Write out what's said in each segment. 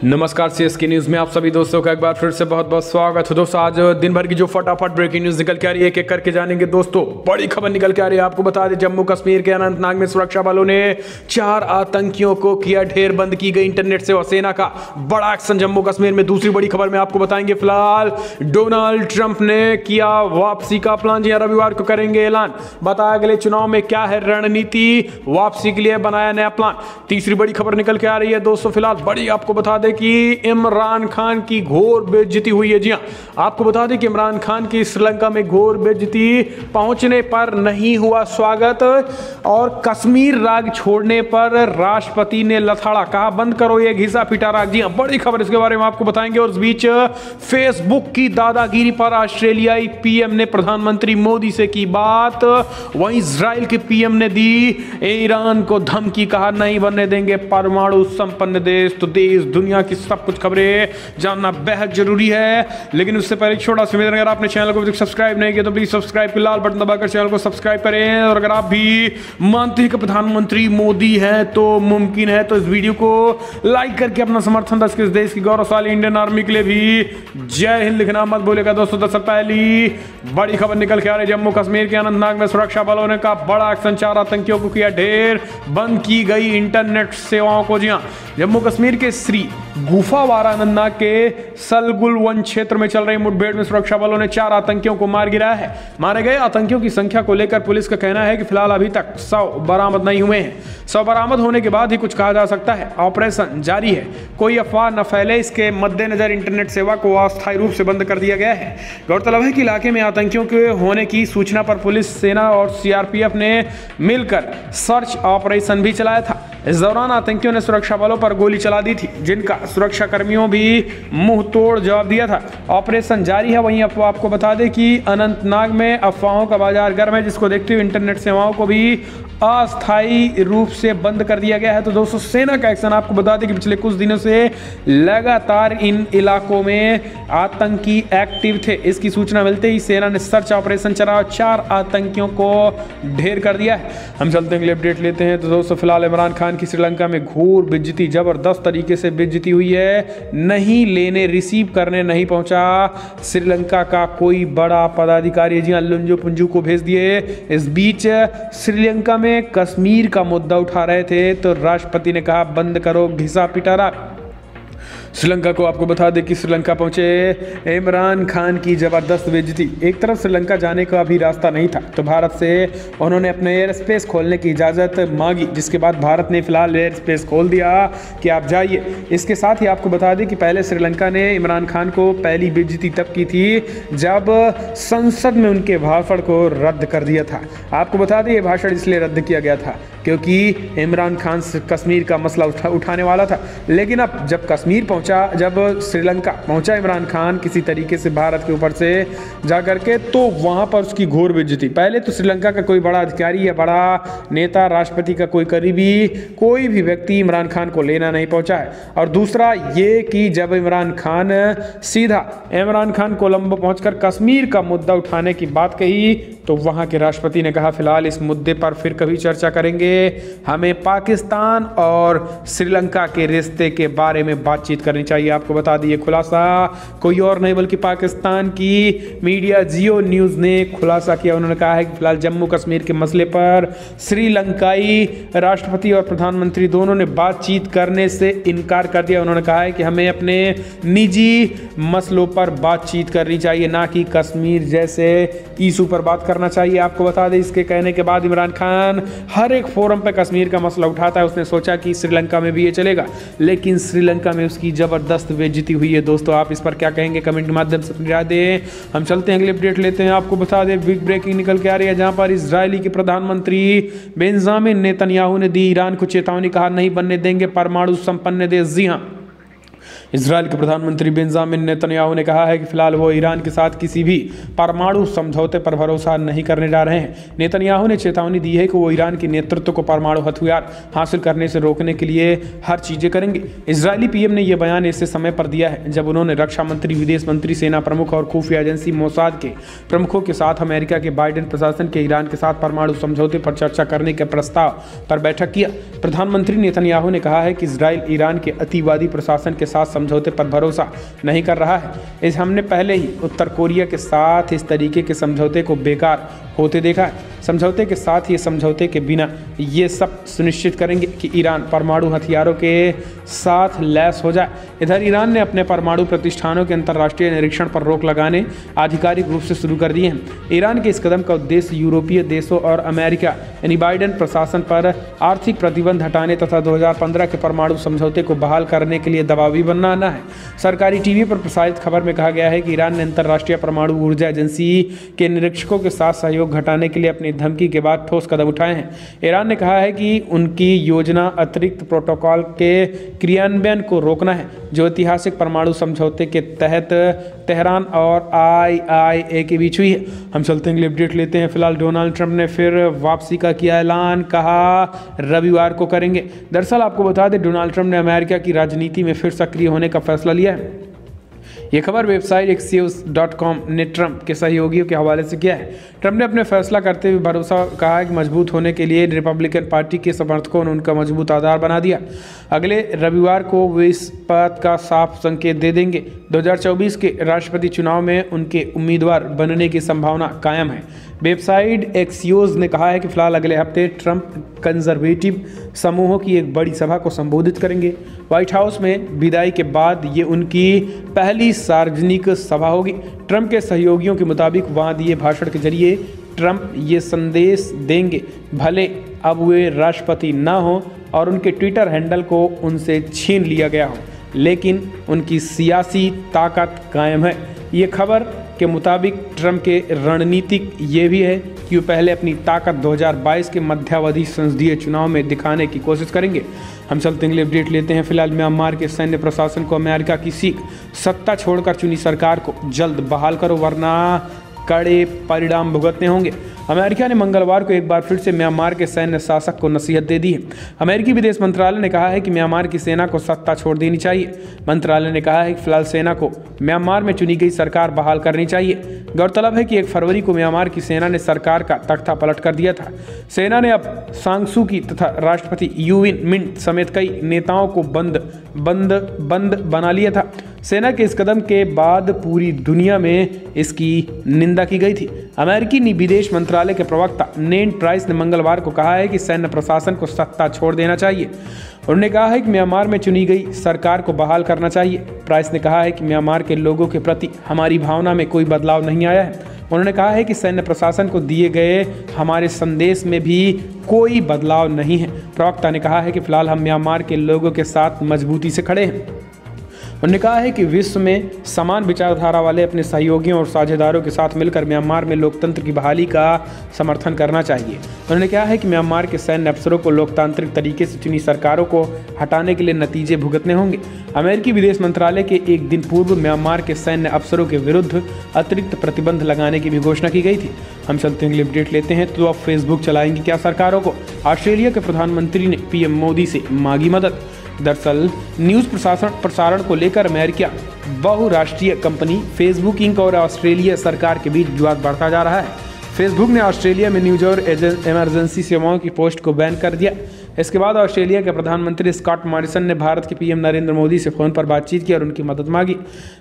नमस्कार CSK news में आप सभी दोस्तों का एक बार फिर से बहुत बहुत स्वागत है। दोस्तों आज दिन भर की जो फटाफट ब्रेकिंग न्यूज निकल के आ रही है एक एक करके जानेंगे। दोस्तों बड़ी खबर निकल के आ रही है, आपको बता दें जम्मू कश्मीर के अनंतनाग में सुरक्षा बलों ने 4 आतंकियों को किया ढेर, बंद की गई इंटरनेट सेवा। सेना का बड़ा एक्शन जम्मू कश्मीर में। दूसरी बड़ी खबर में आपको बताएंगे फिलहाल डोनाल्ड ट्रंप ने किया वापसी का प्लान, जी रविवार को करेंगे ऐलान। बताया अगले चुनाव में क्या है रणनीति, वापसी के लिए बनाया नया प्लान। तीसरी बड़ी खबर निकल के आ रही है दोस्तों फिलहाल बड़ी, आपको बता दें कि इमरान खान की घोर बेइज्जती हुई है। जी हां, आपको बता दें कि इमरान खान की श्रीलंका में घोर बेइज्जती, पहुंचने पर नहीं हुआ स्वागत और कश्मीर राग छोड़ने पर राष्ट्रपति ने लथाड़ा, कहा बंद करो ये घिसा पिटा राग। जी हां, बड़ी खबर इसके बारे में आपको बताएंगे। और इस बीच फेसबुक की दादागिरी पर ऑस्ट्रेलियाई पीएम ने प्रधानमंत्री मोदी से की बात, वहीं इजराइल के पीएम ने दी ईरान को धमकी, कहा नहीं बनने देंगे परमाणु संपन्न देश। तो देश दुनिया की सब कुछ खबरें जानना बेहद जरूरी है, लेकिन उससे पहले छोटा सा निवेदन, अगर आपने चैनल को सब्सक्राइब नहीं किया तो प्लीज सब्सक्राइब के लाल बटन दबाकर चैनल को सब्सक्राइब करें। और अगर आप भी मानते हैं कि प्रधानमंत्री मोदी है तो मुमकिन है तो इस वीडियो को लाइक करके अपना समर्थन दस के देश की गौरवशाली इंडियन आर्मी के लिए भी जय हिंद लिखना मत भूलेगा। दोस्तों सबसे पहली बड़ी खबर निकल के आ रही है, जम्मू कश्मीर के अनंतनाग में सुरक्षा बलों ने का बड़ा एक्शन, 4 आतंकियों को किया ढेर, बंद की गई इंटरनेट सेवाओं को। जी हां, जम्मू कश्मीर के श्री गुफावारा अनंतनाग के सलगुल वन क्षेत्र में चल रही मुठभेड़ में सुरक्षा बलों ने 4 आतंकियों को मार गिराया है। मारे गए आतंकियों की संख्या को लेकर पुलिस का कहना है कि फिलहाल अभी तक 100 बरामद नहीं हुए हैं। 100 बरामद होने के बाद ही कुछ कहा जा सकता है। ऑपरेशन जारी है, कोई अफवाह न फैले, इसके मद्देनजर इंटरनेट सेवा को अस्थायी रूप से बंद कर दिया गया है। गौरतलब है कि इलाके में आतंकियों के होने की सूचना पर पुलिस, सेना और सीआरपीएफ ने मिलकर सर्च ऑपरेशन भी चलाया था। इस दौरान आतंकियों ने सुरक्षा बलों पर गोली चला दी थी, जिनका सुरक्षा कर्मियों भी मुंह तोड़ जवाब दिया था। ऑपरेशन जारी है। वहीं आपको बता दें कि अनंतनाग में अफवाहों का बाजार गर्म है, जिसको देखते हुए इंटरनेट सेवाओं को भी अस्थायी रूप से बंद कर दिया गया है। तो दोस्तों सेना का एक्शन, आपको बता दें कि पिछले कुछ दिनों से लगातार इन इलाकों में आतंकी एक्टिव थे। इसकी सूचना मिलते ही सेना ने सर्च ऑपरेशन चला और 4 आतंकियों को ढेर कर दिया है। हम चलते हैं, अपडेट लेते हैं। तो दोस्तों फिलहाल इमरान खान की श्रीलंका में घोर बेइज्जती, जबरदस्त तरीके से बेइज्जती हुई है। नहीं लेने, रिसीव करने नहीं पहुंचा श्रीलंका का कोई बड़ा पदाधिकारी। जी हां, लुंजो पुंजू को भेज दिए। इस बीच श्रीलंका में कश्मीर का मुद्दा उठा रहे थे तो राष्ट्रपति ने कहा बंद करो घिसा पिटा राग। श्रीलंका को आपको बता दें कि श्रीलंका पहुंचे इमरान खान की जबरदस्त बेइज्जती। एक तरफ श्रीलंका जाने का अभी रास्ता नहीं था तो भारत से उन्होंने अपने एयर स्पेस खोलने की इजाज़त मांगी, जिसके बाद भारत ने फिलहाल एयर स्पेस खोल दिया कि आप जाइए। इसके साथ ही आपको बता दें कि पहले श्रीलंका ने इमरान खान को पहली बेइज्जती तब की थी जब संसद में उनके भाषण को रद्द कर दिया था। आपको बता दें ये भाषण इसलिए रद्द किया गया था क्योंकि इमरान खान कश्मीर का मसला उठाने वाला था। लेकिन अब जब कश्मीर जब श्रीलंका पहुंचा इमरान खान किसी तरीके से भारत के ऊपर से जाकर के, तो वहां पर उसकी घोर बेइज्जती। पहले तो श्रीलंका का कोई बड़ा अधिकारी या बड़ा नेता, राष्ट्रपति का कोई करीबी, कोई भी व्यक्ति इमरान खान को लेना नहीं पहुंचा है। और दूसरा ये कि जब इमरान खान कोलंबो पहुंचकर कश्मीर का मुद्दा उठाने की बात कही तो वहां के राष्ट्रपति ने कहा फिलहाल इस मुद्दे पर फिर कभी चर्चा करेंगे, हमें पाकिस्तान और श्रीलंका के रिश्ते के बारे में बातचीत करनी चाहिए। आपको बता दिए खुलासा कोई और नहीं बल्कि पाकिस्तान की मीडिया जियो न्यूज़ ने खुलासा किया। उन्होंने कहा है कि फिलहाल जम्मू कश्मीर के मसले पर श्रीलंकाई राष्ट्रपति और प्रधानमंत्री दोनों ने बातचीत करने से इनकार कर दिया। उन्होंने कहा है कि हमें अपने निजी मसलों पर बातचीत करनी चाहिए, ना कि कश्मीर जैसे इशू पर बात करना चाहिए। आपको बता दें इसके कहने के बाद इमरान खान हर एक फोरम पर कश्मीर का मसला उठाता है। उसने सोचा कि श्रीलंका में भी ये चलेगा, लेकिन श्रीलंका में उसकी जबरदस्त बेइज्जती हुई है। दोस्तों आप इस पर क्या कहेंगे, कमेंट के माध्यम से राय दें। हम चलते हैं, अगले अपडेट लेते हैं। आपको बता दें बिग ब्रेकिंग निकल के आ रही है, जहां पर इजरायली के प्रधानमंत्री बेंजामिन नेतन्याहू ने दी ईरान को चेतावनी, कहा नहीं बनने देंगे परमाणु संपन्न देश। जी हां, इजरायल के प्रधानमंत्री बेंजामिन नेतन्याहू ने कहा है कि फिलहाल वो ईरान के साथ किसी भी परमाणु समझौते पर भरोसा नहीं करने जा रहे हैं। नेतन्याहू ने चेतावनी दी है कि वो ईरान के नेतृत्व को परमाणु हथियार हासिल करने से रोकने के लिए हर चीजें करेंगे। इजरायली पीएम ने यह बयान ऐसे समय पर दिया है जब उन्होंने रक्षा मंत्री, विदेश मंत्री, सेना प्रमुख और खुफिया एजेंसी मोसाद के प्रमुखों के साथ अमेरिका के बाइडेन प्रशासन के ईरान के साथ परमाणु समझौते पर चर्चा करने के प्रस्ताव पर बैठक किया। प्रधानमंत्री नेतन्याहू ने कहा है कि इजरायल ईरान के अतिवादी प्रशासन के साथ समझौते पर भरोसा नहीं कर रहा है। इस हमने पहले ही उत्तर कोरिया के साथ इस तरीके के समझौते को बेकार होते देखा है। समझौते के साथ ही समझौते के बिना ये सब सुनिश्चित करेंगे कि ईरान परमाणु हथियारों के साथ लैस हो जाए। इधर ईरान ने अपने परमाणु प्रतिष्ठानों के अंतर्राष्ट्रीय निरीक्षण पर रोक लगाने आधिकारिक रूप से शुरू कर दिए हैं। ईरान के इस कदम का उद्देश्य यूरोपीय देशों और अमेरिका यानी बाइडेन प्रशासन पर आर्थिक प्रतिबंध हटाने तथा 2015 के परमाणु समझौते को बहाल करने के लिए दबावी बनाना है। सरकारी टीवी पर प्रसारित खबर में कहा गया है कि ईरान ने अंतर्राष्ट्रीय परमाणु ऊर्जा एजेंसी के निरीक्षकों के साथ सहयोग घटाने के लिए अपनी धमकी के बाद ठोस कदम उठाए हैं। ईरान ने कहा है कि उनकी योजना अतिरिक्त प्रोटोकॉल के क्रियान्वयन को रोकना है जो ऐतिहासिक परमाणु समझौते के तहत तेहरान और IAEA के बीच हुई है। हम चलते हैं, अपडेट लेते हैं। फिलहाल डोनाल्ड ट्रंप ने फिर वापसी का किया ऐलान, कहा रविवार को करेंगे। दरअसल आपको बता दें, डोनाल्ड ट्रंप ने अमेरिका की राजनीति में फिर सक्रिय होने का फैसला लिया है। ये खबर वेबसाइट axios.com ने ट्रंप के सहयोगियों के हवाले से किया है। ट्रंप ने अपने फैसला करते हुए भरोसा कहा है कि मजबूत होने के लिए रिपब्लिकन पार्टी के समर्थकों ने उनका मजबूत आधार बना दिया। अगले रविवार को वे इस बात का साफ संकेत दे देंगे 2024 के राष्ट्रपति चुनाव में उनके उम्मीदवार बनने की संभावना कायम है। वेबसाइट एक्सियोज ने कहा है कि फिलहाल अगले हफ्ते ट्रंप कंजर्वेटिव समूहों की एक बड़ी सभा को संबोधित करेंगे। व्हाइट हाउस में विदाई के बाद ये उनकी पहली सार्वजनिक सभा होगी। ट्रंप के सहयोगियों के मुताबिक वहां दिए भाषण के जरिए ट्रंप ये संदेश देंगे, भले अब वे राष्ट्रपति न हों और उनके ट्विटर हैंडल को उनसे छीन लिया गया हो, लेकिन उनकी सियासी ताकत कायम है। ये खबर के मुताबिक ट्रंप के रणनीतिक ये भी है कि वो पहले अपनी ताकत 2022 के मध्यावधि संसदीय चुनाव में दिखाने की कोशिश करेंगे। हम चलते हैं, अपडेट लेते हैं। फिलहाल म्यांमार के सैन्य प्रशासन को अमेरिका की सीख, सत्ता छोड़कर चुनी सरकार को जल्द बहाल करो वरना कड़े परिणाम भुगतने होंगे। अमेरिका ने मंगलवार को एक बार फिर से म्यांमार के सैन्य शासक को नसीहत दे दी है। अमेरिकी विदेश मंत्रालय ने कहा है कि म्यांमार की सेना को सत्ता छोड़ देनी चाहिए। मंत्रालय ने कहा है कि फिलहाल सेना को म्यांमार में चुनी गई सरकार बहाल करनी चाहिए। गौरतलब है कि 1 फरवरी को म्यांमार की सेना ने सरकार का तख्ता पलट कर दिया था। सेना ने अब सांग सू की तथा राष्ट्रपति यू विन मिंट समेत कई नेताओं को बंद बना लिया था। सेना के इस कदम के बाद पूरी दुनिया में इसकी निंदा की गई थी। अमेरिकी विदेश मंत्रालय के प्रवक्ता नेड प्राइस ने मंगलवार को कहा है कि सैन्य प्रशासन को सत्ता छोड़ देना चाहिए। उन्होंने कहा है कि म्यांमार में चुनी गई सरकार को बहाल करना चाहिए। प्राइस ने कहा है कि म्यांमार के लोगों के प्रति हमारी भावना में कोई बदलाव नहीं आया है। उन्होंने कहा है कि सैन्य प्रशासन को दिए गए हमारे संदेश में भी कोई बदलाव नहीं है। प्रवक्ता ने कहा है कि फिलहाल हम म्यांमार के लोगों के साथ मजबूती से खड़े हैं। उन्होंने कहा है कि विश्व में समान विचारधारा वाले अपने सहयोगियों और साझेदारों के साथ मिलकर म्यांमार में लोकतंत्र की बहाली का समर्थन करना चाहिए। उन्होंने कहा है कि म्यांमार के सैन्य अफसरों को लोकतांत्रिक तरीके से चुनी सरकारों को हटाने के लिए नतीजे भुगतने होंगे। अमेरिकी विदेश मंत्रालय के एक दिन पूर्व म्यांमार के सैन्य अफसरों के विरुद्ध अतिरिक्त प्रतिबंध लगाने की भी घोषणा की गई थी। हम चलते हैं, अपडेट लेते हैं। तो अब फेसबुक चलाएंगी क्या सरकारों को? ऑस्ट्रेलिया के प्रधानमंत्री ने पीएम मोदी से मांगी मदद। दरअसल न्यूज़ प्रसारण को लेकर अमेरिका बहुराष्ट्रीय कंपनी फेसबुक इंक और ऑस्ट्रेलिया सरकार के बीच विवाद बढ़ता जा रहा है। फेसबुक ने ऑस्ट्रेलिया में न्यूज और इमरजेंसी सेवाओं की पोस्ट को बैन कर दिया। इसके बाद ऑस्ट्रेलिया के प्रधानमंत्री स्कॉट मॉरिसन ने भारत के पीएम नरेंद्र मोदी से फ़ोन पर बातचीत की और उनकी मदद मांगी।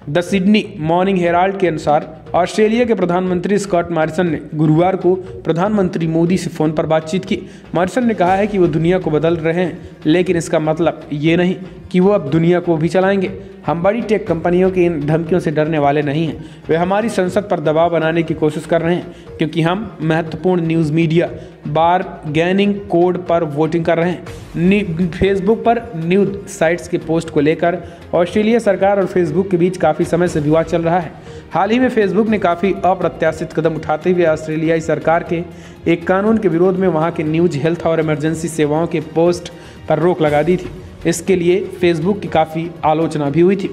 द सिडनी मॉर्निंग हेराल्ड के अनुसार ऑस्ट्रेलिया के प्रधानमंत्री स्कॉट मॉरिसन ने गुरुवार को प्रधानमंत्री मोदी से फ़ोन पर बातचीत की। मॉरिसन ने कहा है कि वो दुनिया को बदल रहे हैं, लेकिन इसका मतलब ये नहीं कि वो अब दुनिया को भी चलाएंगे। हम बड़ी टेक कंपनियों की इन धमकियों से डरने वाले नहीं हैं। वे हमारी संसद पर दबाव बनाने की कोशिश कर रहे हैं क्योंकि हम महत्वपूर्ण न्यूज़ मीडिया बारगेनिंग कोड पर वोटिंग कर रहे हैं। फेसबुक पर न्यूज़ साइट्स के पोस्ट को लेकर ऑस्ट्रेलिया सरकार और फेसबुक के बीच काफ़ी समय से विवाद चल रहा है। हाल ही में फेसबुक ने काफ़ी अप्रत्याशित कदम उठाते हुए ऑस्ट्रेलियाई सरकार के एक कानून के विरोध में वहाँ के न्यूज, हेल्थ और इमरजेंसी सेवाओं के पोस्ट पर रोक लगा दी थी। इसके लिए फेसबुक की काफ़ी आलोचना भी हुई थी।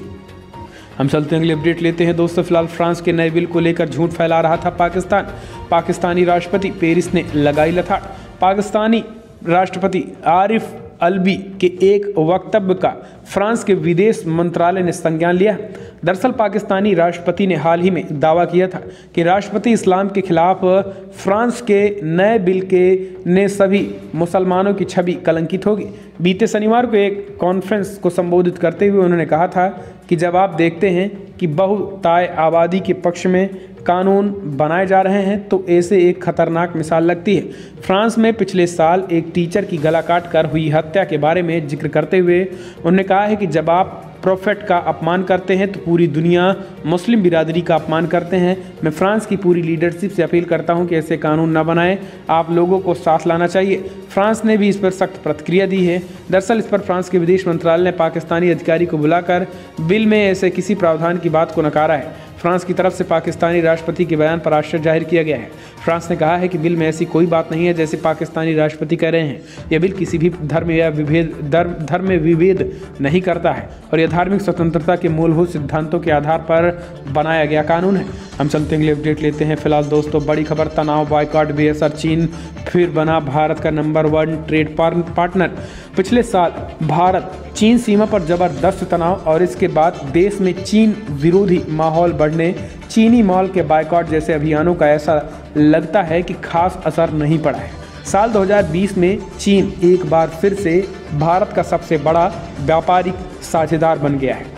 हम चलते हैं, अगले अपडेट लेते हैं दोस्तों। फिलहाल फ्रांस के नए बिल को लेकर झूठ फैला रहा था पाकिस्तानी राष्ट्रपति पेरिस ने लगाई लताड़। पाकिस्तानी राष्ट्रपति आरिफ अल्बी के एक वक्तव्य का फ्रांस के विदेश मंत्रालय ने संज्ञान लिया। दरअसल पाकिस्तानी राष्ट्रपति ने हाल ही में दावा किया था कि राष्ट्रपति इस्लाम के खिलाफ फ्रांस के नए बिल के ने सभी मुसलमानों की छवि कलंकित होगी। बीते शनिवार को एक कॉन्फ्रेंस को संबोधित करते हुए उन्होंने कहा था कि जब आप देखते हैं कि बहुताय आबादी के पक्ष में कानून बनाए जा रहे हैं तो ऐसे एक खतरनाक मिसाल लगती है। फ्रांस में पिछले साल एक टीचर की गला काट कर हुई हत्या के बारे में जिक्र करते हुए उन्होंने कहा है कि जब आप प्रोफेट का अपमान करते हैं तो पूरी दुनिया मुस्लिम बिरादरी का अपमान करते हैं। मैं फ्रांस की पूरी लीडरशिप से अपील करता हूं कि ऐसे कानून न बनाएं, आप लोगों को साथ लाना चाहिए। फ्रांस ने भी इस पर सख्त प्रतिक्रिया दी है। दरअसल इस पर फ्रांस के विदेश मंत्रालय ने पाकिस्तानी अधिकारी को बुलाकर बिल में ऐसे किसी प्रावधान की बात को नकारा है। फ्रांस की तरफ से पाकिस्तानी राष्ट्रपति के बयान पर आश्चर्य जाहिर किया गया है। फ्रांस ने कहा है कि बिल में ऐसी कोई बात नहीं है जैसे पाकिस्तानी राष्ट्रपति कह रहे हैं। यह बिल किसी भी धर्म या धर्म में विभेद नहीं करता है और यह धार्मिक स्वतंत्रता के मूलभूत सिद्धांतों के आधार पर बनाया गया कानून है। हम चलते हैं, अगले अपडेट लेते हैं। फिलहाल दोस्तों बड़ी खबर, तनाव बॉयकॉट बेअसर, चीन फिर बना भारत का नंबर 1 ट्रेड पार्टनर। पिछले साल भारत चीन सीमा पर जबरदस्त तनाव और इसके बाद देश में चीन विरोधी माहौल बढ़ने, चीनी माल के बायकॉट जैसे अभियानों का ऐसा लगता है कि खास असर नहीं पड़ा है। साल 2020 में चीन एक बार फिर से भारत का सबसे बड़ा व्यापारिक साझेदार बन गया है।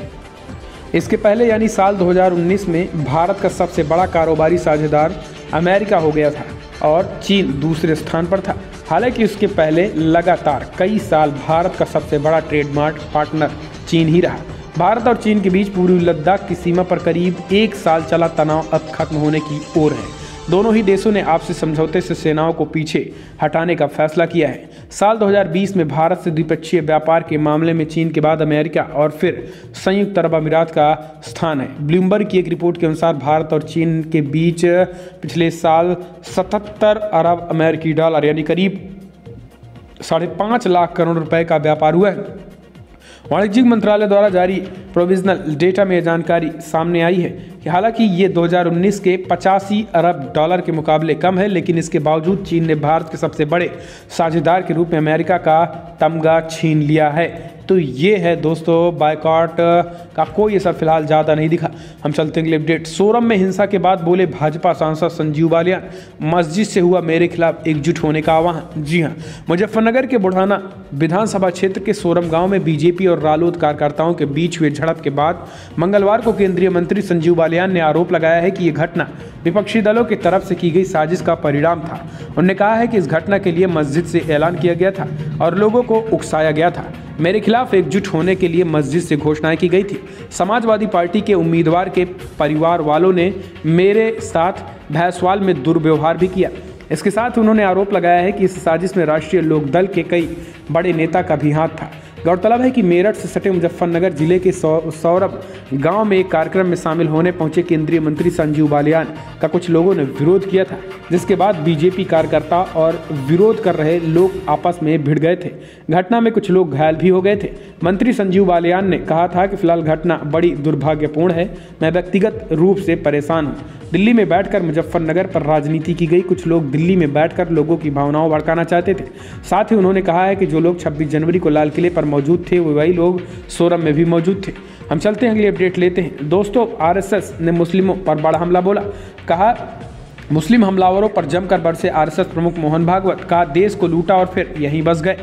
इसके पहले यानी साल 2019 में भारत का सबसे बड़ा कारोबारी साझेदार अमेरिका हो गया था और चीन दूसरे स्थान पर था। हालांकि उसके पहले लगातार कई साल भारत का सबसे बड़ा ट्रेडमार्क पार्टनर चीन ही रहा। भारत और चीन के बीच पूर्वी लद्दाख की सीमा पर करीब 1 साल चला तनाव अब खत्म होने की ओर है। दोनों ही देशों ने आपसी समझौते से सेनाओं को पीछे हटाने का फैसला किया है। साल 2020 में भारत से द्विपक्षीय व्यापार के मामले में चीन के बाद अमेरिका और फिर संयुक्त अरब अमीरात का स्थान है। ब्लूमबर्ग की एक रिपोर्ट के अनुसार भारत और चीन के बीच पिछले साल 77 अरब अमेरिकी डॉलर यानी करीब 5.5 लाख करोड़ रुपए का व्यापार हुआ है। वाणिज्यिक मंत्रालय द्वारा जारी प्रोविजनल डेटा में जानकारी सामने आई है कि हालांकि ये 2019 के 85 अरब डॉलर के मुकाबले कम है, लेकिन इसके बावजूद चीन ने भारत के सबसे बड़े साझेदार के रूप में अमेरिका का तमगा छीन लिया है। तो ये है दोस्तों, बायकॉट का कोई असर फिलहाल ज़्यादा नहीं दिखा। हम चलते हैं अगले अपडेट। सोरम में हिंसा के बाद बोले भाजपा सांसद संजीव बालियान, मस्जिद से हुआ मेरे खिलाफ एकजुट होने का आह्वान। जी हाँ, मुजफ्फरनगर के बुढ़ाना विधानसभा क्षेत्र के सोरम गांव में बीजेपी और रालोद कार्यकर्ताओं के बीच हुए झड़प के बाद मंगलवार को केंद्रीय मंत्री संजीव बालियान ने आरोप लगाया है कि यह घटना विपक्षी दलों की तरफ से की गई साजिश का परिणाम था। उन्होंने कहा है कि इस घटना के लिए मस्जिद से ऐलान किया गया था और लोगों को उकसाया गया था। मेरे खिलाफ एकजुट होने के लिए मस्जिद से घोषणाएं की गई थी। समाजवादी पार्टी के उम्मीदवार के परिवार वालों ने मेरे साथ भैंसवाल में दुर्व्यवहार भी किया। इसके साथ उन्होंने आरोप लगाया है कि इस साजिश में राष्ट्रीय लोकदल के कई बड़े नेता का भी हाथ था। गौरतलब है कि मेरठ से सटे मुजफ्फरनगर जिले के सौरभ गांव में एक कार्यक्रम में शामिल होने पहुंचे केंद्रीय मंत्री संजीव बालियान का कुछ लोगों ने विरोध किया था, जिसके बाद बीजेपी कार्यकर्ता और विरोध कर रहे लोग आपस में भिड़ गए थे। घटना में कुछ लोग घायल भी हो गए थे। मंत्री संजीव बालियान ने कहा था कि फिलहाल घटना बड़ी दुर्भाग्यपूर्ण है, मैं व्यक्तिगत रूप से परेशान हूँ। दिल्ली में बैठकर मुजफ्फरनगर पर राजनीति की गई। कुछ लोग दिल्ली में बैठकर लोगों की भावनाओं भड़काना चाहते थे। साथ ही उन्होंने कहा है कि जो लोग 26 जनवरी को लाल किले पर मौजूद थे वो वही लोग सोरम में भी मौजूद थे। हम चलते हैं, अगली अपडेट लेते हैं। दोस्तों, आरएसएस ने मुस्लिमों पर बड़ा हमला बोला। कहा मुस्लिम हमलावरों पर जमकर बरसे आरएसएस प्रमुख मोहन भागवत, कहा देश को लूटा और फिर यहीं बस गए।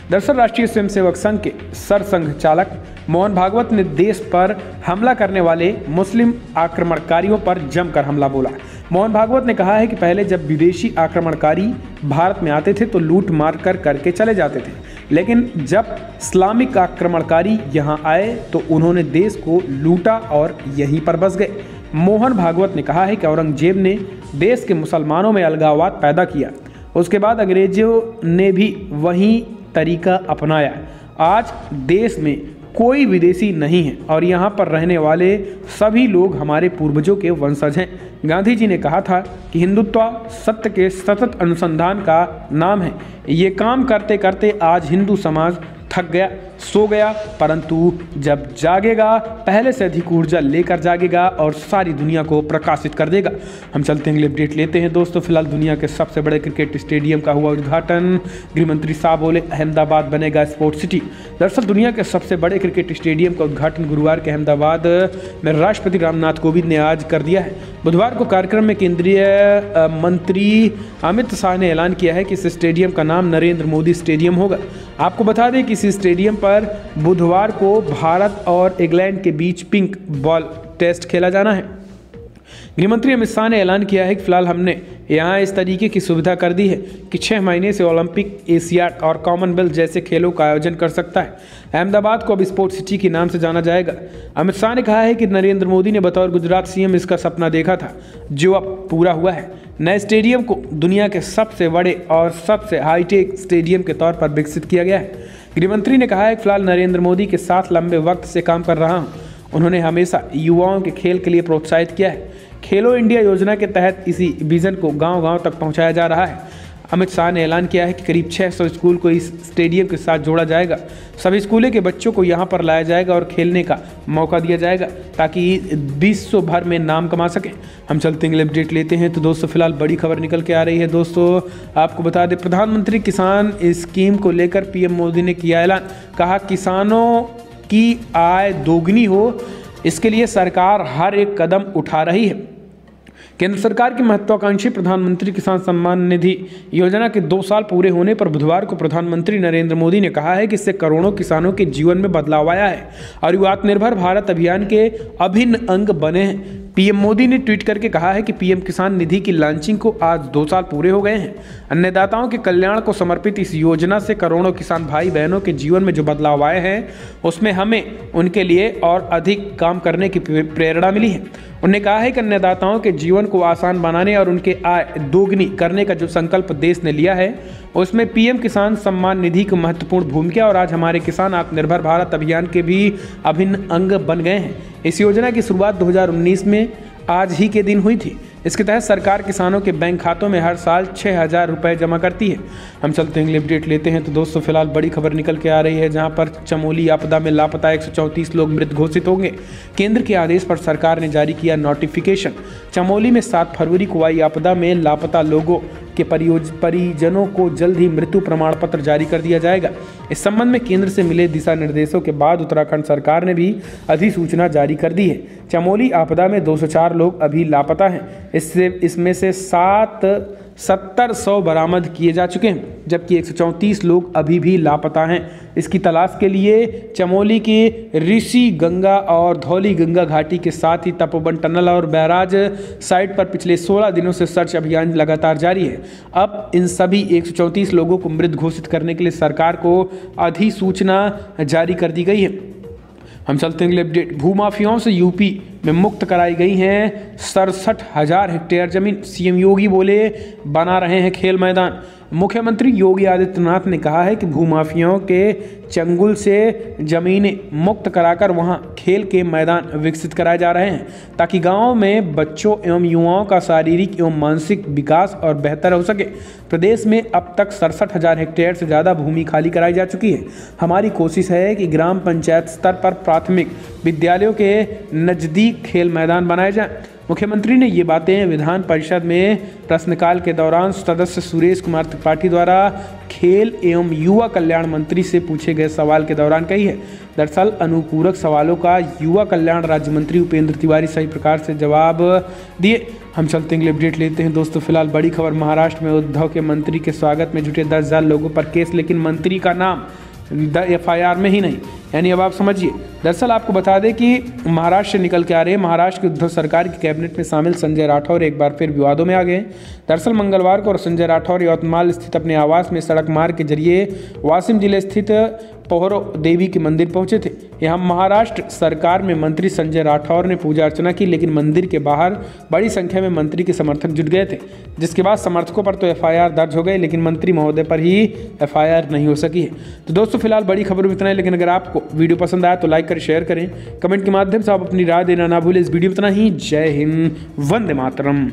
दरअसल राष्ट्रीय स्वयंसेवक संघ के सरसंघ चालक मोहन भागवत ने देश पर हमला करने वाले मुस्लिम आक्रमणकारियों पर जमकर हमला बोला। मोहन भागवत ने कहा है कि पहले जब विदेशी आक्रमणकारी भारत में आते थे तो लूट मार करके चले जाते थे, लेकिन जब इस्लामिक आक्रमणकारी यहाँ आए तो उन्होंने देश को लूटा और यहीं पर बस गए। मोहन भागवत ने कहा है कि औरंगजेब ने देश के मुसलमानों में अलगाववाद पैदा किया, उसके बाद अंग्रेजों ने भी वही तरीका अपनाया। आज देश में कोई विदेशी नहीं है और यहाँ पर रहने वाले सभी लोग हमारे पूर्वजों के वंशज हैं। गांधी जी ने कहा था कि हिंदुत्व सत्य के सतत अनुसंधान का नाम है। ये काम करते करते आज हिंदू समाज थक गया। सो गया, परंतु जब जागेगा पहले से अधिक ऊर्जा लेकर जागेगा और सारी दुनिया को प्रकाशित कर देगा। हम चलते हैं, अगले अपडेट लेते हैं दोस्तों। फिलहाल दुनिया के सबसे बड़े क्रिकेट स्टेडियम का हुआ उद्घाटन। गृह मंत्री साहब बोले अहमदाबाद बनेगा स्पोर्ट्स सिटी। दरअसल दुनिया के सबसे बड़े क्रिकेट स्टेडियम का उद्घाटन गुरुवार के अहमदाबाद में राष्ट्रपति रामनाथ कोविंद ने आज कर दिया है। बुधवार को कार्यक्रम में केंद्रीय मंत्री अमित शाह ने ऐलान किया है कि इस स्टेडियम का नाम नरेंद्र मोदी स्टेडियम होगा। आपको बता दें कि इस स्टेडियम पर बुधवार को भारत और इंग्लैंड के बीच पिंक बॉल टेस्ट खेला जाना है। गृहमंत्री अमित शाह ने ऐलान किया है कि फिलहाल हमने यहाँ इस तरीके की सुविधा कर दी है कि 6 महीने से ओलंपिक, एशियाड और कॉमनवेल्थ जैसे खेलों का आयोजन कर सकता है। अहमदाबाद को अब स्पोर्ट्स सिटी के नाम से जाना जाएगा। अमित शाह ने कहा है कि नरेंद्र मोदी ने बतौर गुजरात सीएम इसका सपना देखा था, जो अब पूरा हुआ है। नए स्टेडियम को दुनिया के सबसे बड़े और सबसे हाईटेक स्टेडियम के तौर पर विकसित किया गया है। गृहमंत्री ने कहा है कि फिलहाल नरेंद्र मोदी के साथ लंबे वक्त से काम कर रहा हूँ। उन्होंने हमेशा युवाओं के खेल के लिए प्रोत्साहित किया है। खेलो इंडिया योजना के तहत इसी विजन को गांव-गांव तक पहुंचाया जा रहा है। अमित शाह ने ऐलान किया है कि करीब 600 स्कूल को इस स्टेडियम के साथ जोड़ा जाएगा। सभी स्कूलों के बच्चों को यहां पर लाया जाएगा और खेलने का मौका दिया जाएगा ताकि विश्व भर में नाम कमा सकें। हम चलते हैं, अपडेट लेते हैं। तो दोस्तों फिलहाल बड़ी खबर निकल के आ रही है। दोस्तों आपको बता दें, प्रधानमंत्री किसान स्कीम को लेकर पीएम मोदी ने किया ऐलान। कहा किसानों की आय दोगुनी हो, इसके लिए सरकार हर एक कदम उठा रही है। केंद्र सरकार की महत्वाकांक्षी प्रधानमंत्री किसान सम्मान निधि योजना के 2 साल पूरे होने पर बुधवार को प्रधानमंत्री नरेंद्र मोदी ने कहा है कि इससे करोड़ों किसानों के जीवन में बदलाव आया है और ये आत्मनिर्भर भारत अभियान के अभिन्न अंग बने हैं। पीएम मोदी ने ट्वीट करके कहा है कि पीएम किसान निधि की लॉन्चिंग को आज 2 साल पूरे हो गए हैं। अन्नदाताओं के कल्याण को समर्पित इस योजना से करोड़ों किसान भाई बहनों के जीवन में जो बदलाव आए हैं, उसमें हमें उनके लिए और अधिक काम करने की प्रेरणा मिली है। उन्होंने कहा है कि अन्नदाताओं के जीवन को आसान बनाने और उनके आय दोगुनी करने का जो संकल्प देश ने लिया है, उसमें पीएम किसान सम्मान निधि की महत्वपूर्ण भूमिका और आज हमारे किसान आत्मनिर्भर भारत अभियान के भी अभिन्न अंग बन गए हैं। इस योजना की शुरुआत 2019 में आज ही के दिन हुई थी। इसके तहत सरकार किसानों के बैंक खातों में हर साल 6,000 रुपये जमा करती है। हम चलते हैं, अपडेट लेते हैं। तो दोस्तों फिलहाल बड़ी खबर निकल के आ रही है, जहां पर चमोली आपदा में लापता 134 लोग मृत घोषित होंगे। केंद्र के आदेश पर सरकार ने जारी किया नोटिफिकेशन। चमोली में 7 फरवरी को आई आपदा में लापता लोगों के परिजनों को जल्द ही मृत्यु प्रमाण पत्र जारी कर दिया जाएगा। इस संबंध में केंद्र से मिले दिशा निर्देशों के बाद उत्तराखंड सरकार ने भी अधिसूचना जारी कर दी है। चमोली आपदा में 204 लोग अभी लापता हैं। इसमें से 700 बरामद किए जा चुके हैं, जबकि 134 लोग अभी भी लापता हैं। इसकी तलाश के लिए चमोली के ऋषि गंगा और धौली गंगा घाटी के साथ ही तपोवन टनल और बैराज साइट पर पिछले 16 दिनों से सर्च अभियान लगातार जारी है। अब इन सभी 134 लोगों को मृत घोषित करने के लिए सरकार को अधिसूचना जारी कर दी गई है। हम चलते हैं, अपडेट। भूमाफियाओं से यूपी में मुक्त कराई गई हैं 67,000 हेक्टेयर जमीन। सीएम योगी बोले बना रहे हैं खेल मैदान। मुख्यमंत्री योगी आदित्यनाथ ने कहा है कि भूमाफियाओं के चंगुल से जमीनें मुक्त कराकर वहां खेल के मैदान विकसित कराए जा रहे हैं ताकि गांव में बच्चों एवं युवाओं का शारीरिक एवं मानसिक विकास और बेहतर हो सके। प्रदेश में अब तक 67,000 हेक्टेयर से ज़्यादा भूमि खाली कराई जा चुकी है। हमारी कोशिश है कि ग्राम पंचायत स्तर पर प्राथमिक विद्यालयों के नज़दीक खेल मैदान बनाए जाएं। मुख्यमंत्री ने ये बातें विधान परिषद में प्रश्नकाल के दौरान सदस्य सुरेश कुमार त्रिपाठी द्वारा खेल एवं युवा कल्याण मंत्री से पूछे गए सवाल के दौरान कही है। दरअसल अनुपूरक सवालों का युवा कल्याण राज्य मंत्री उपेंद्र तिवारी सही प्रकार से जवाब दिए। हम चलते हैं, अपडेट लेते हैं। दोस्तों फिलहाल बड़ी खबर, महाराष्ट्र में उद्धव के मंत्री के स्वागत में जुटे 10,000 लोगों पर केस, लेकिन मंत्री का नाम FIR में ही नहीं। यानी अब आप समझिए, दरअसल आपको बता दें कि महाराष्ट्र से निकल के आ रहे महाराष्ट्र की उद्धव सरकार की कैबिनेट में शामिल संजय राठौर एक बार फिर विवादों में आ गए। दरअसल मंगलवार को संजय राठौर यवतमाल स्थित अपने आवास में सड़क मार्ग के जरिए वाशिम जिले स्थित पोहरो देवी के मंदिर पहुंचे थे। यहाँ महाराष्ट्र सरकार में मंत्री संजय राठौर ने पूजा अर्चना की, लेकिन मंदिर के बाहर बड़ी संख्या में मंत्री के समर्थक जुट गए थे, जिसके बाद समर्थकों पर तो FIR दर्ज हो गए, लेकिन मंत्री महोदय पर ही FIR नहीं हो सकी है। तो दोस्तों फिलहाल बड़ी खबर में इतना है, लेकिन अगर आपको वीडियो पसंद आया तो लाइक करें, शेयर करें, कमेंट के माध्यम से आप अपनी राय देना ना भूलें। इस वीडियो में इतना ही। जय हिंद, वंदे मातरम।